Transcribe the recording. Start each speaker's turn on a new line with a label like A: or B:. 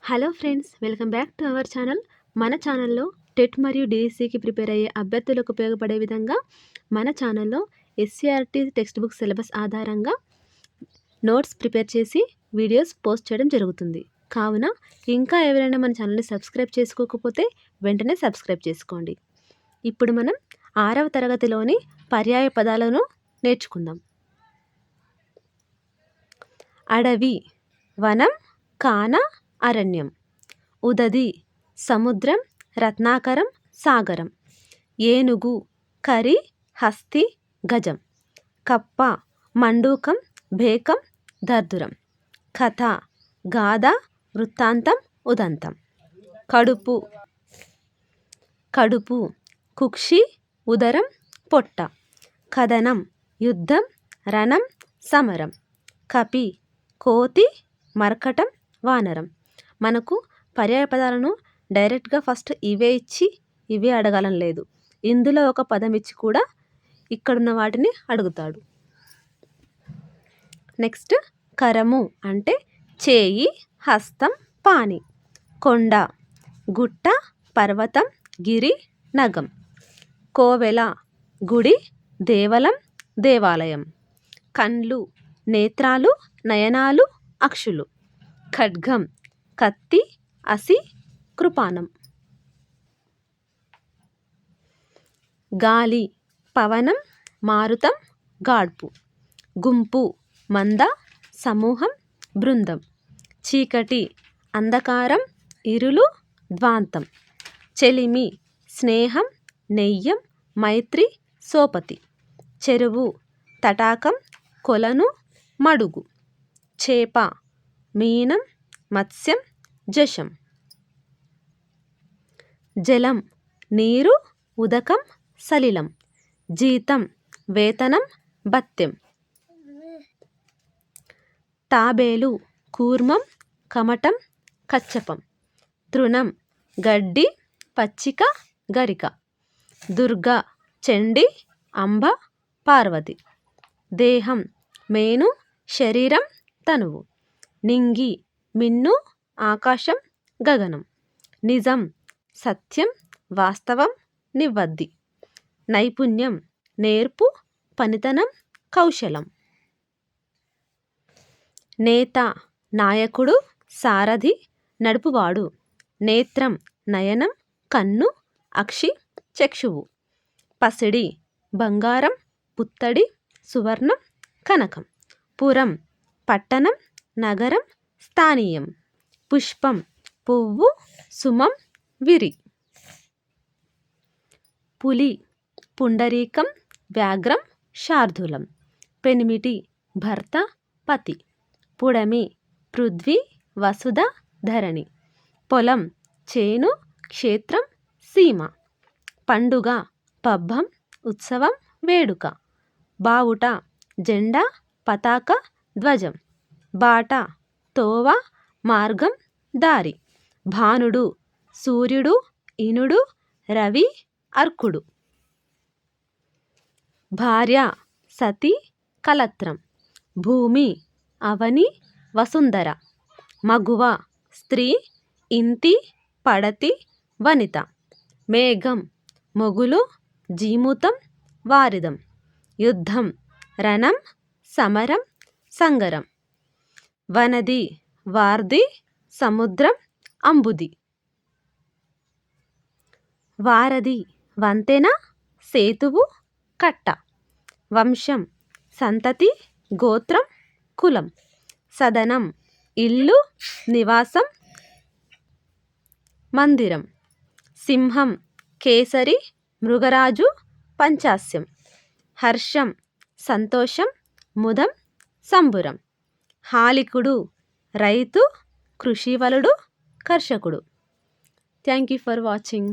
A: Hello friends, welcome back to our channel. మన ఛానల్లో TET మరియు డిఎస్సికి ప్రిపేర్ అయ్యే అభ్యర్థులకు ఉపయోగపడే విధంగా మన ఛానల్లో ఎస్సీఆర్టీ టెక్స్ట్ బుక్ సిలబస్ ఆధారంగా నోట్స్ ప్రిపేర్ చేసి వీడియోస్ పోస్ట్ చేయడం జరుగుతుంది. కావున ఇంకా ఎవరైనా మన ఛానల్ని సబ్స్క్రైబ్ చేసుకోకపోతే వెంటనే సబ్స్క్రైబ్ చేసుకోండి. ఇప్పుడు మనం 6వ తరగతిలోని పర్యాయ పదాలను నేర్చుకుందాం. అడవి, వనం, కాన, అరణ్యం. ఉదది, సముద్రం, రత్నాకరం, సాగరం. ఏనుగు, కరి, హస్తి, గజం. కప్ప, మండూకం, భేకం, దర్దురం. కథ, గాథ, వృత్తాంతం, ఉదంతం. కడుపు, కడుపు, కుక్షి, ఉదరం, పొట్ట. కథనం, యుద్ధం, రణం, సమరం. కపి, కోతి, మర్కటం, వానరం. మనకు పర్యాయ పదాలను డైరెక్ట్గా ఫస్ట్ ఇవే ఇచ్చి ఇవే అడగాలని లేదు. ఇందులో ఒక పదం ఇచ్చి కూడా ఇక్కడున్న వాటిని అడుగుతాడు. నెక్స్ట్, కరము అంటే చేయి, హస్తం, పాని. కొండ, గుట్ట, పర్వతం, గిరి, నగం. కోవెల, గుడి, దేవలం, దేవాలయం. కండ్లు, నేత్రాలు, నయనాలు, అక్షులు. ఖడ్గం, కత్తి, అసి, కృపానం. గాలి, పవనం, మారుతం, గాడ్పు. గుంపు, మంద, సమూహం, బృందం. చీకటి, అంధకారం, ఇరులు, ధ్వాంతం. చెలిమి, స్నేహం, నెయ్యం, మైత్రి, సోపతి. చెరువు, తటాకం, కొలను, మడుగు. చేప, మీనం, మత్స్యం, జశం. జలం, నీరు, ఉదకం, సలిలం. జీతం, వేతనం, భత్యం. తాబేలు, కూర్మం, కమటం, కచ్చపం. తృణం, గడ్డి, పచ్చిక, గరిక. దుర్గ, చండి, అంబ, పార్వతి. దేహం, మేను, శరీరం, తనువు. నింగి, మిన్ను, ఆకాశం, గగనం. నిజం, సత్యం, వాస్తవం, నివద్ది. నైపుణ్యం, నేర్పు, పనితనం, కౌశలం. నేత, నాయకుడు, సారథి, నడుపువాడు. నేత్రం, నయనం, కన్ను, అక్షి, చక్షువు. పసిడి, బంగారం, పుత్తడి, సువర్ణం, కనకం. పురం, పట్టణం, నగరం, స్థానీయం. పుష్పం, పువ్వు, సుమం, విరి. పులి, పుండరీకం, వ్యాఘ్రం, శార్దూలం. పెనిమిటి, భర్త, పతి. పుడమి, పృథ్వీ, వసుధ, ధరణి. పొలం, చేను, క్షేత్రం, సీమ. పండుగ, పబ్బం, ఉత్సవం, వేడుక. బావుట, జెండా, పతాక, ధ్వజం. బాట, తోవ, మార్గం, దారి. భానుడు, సూర్యుడు, ఇనుడు, రవి, అర్కుడు. భార్య, సతి, కలత్రం. భూమి, అవని, వసుంధర. మగువ, స్త్రీ, ఇంతి, పడతి, వనిత. మేఘం, మొగులు, జీమూతం, వారిదం. యుద్ధం, రణం, సమరం, సంగరం. వనది, వార్ది, సముద్రం, అంబుది. వారధి, వంతెన, సేతువు, కట్ట. వంశం, సంతతి, గోత్రం, కులం. సదనం, ఇల్లు, నివాసం, మందిరం. సింహం, కేసరి, మృగరాజు, పంచాస్యం. హర్షం, సంతోషం, ముదం, సంబురం. హాలికుడు, రైతు, కృషివలుడు, కర్షకుడు. Thank you for watching.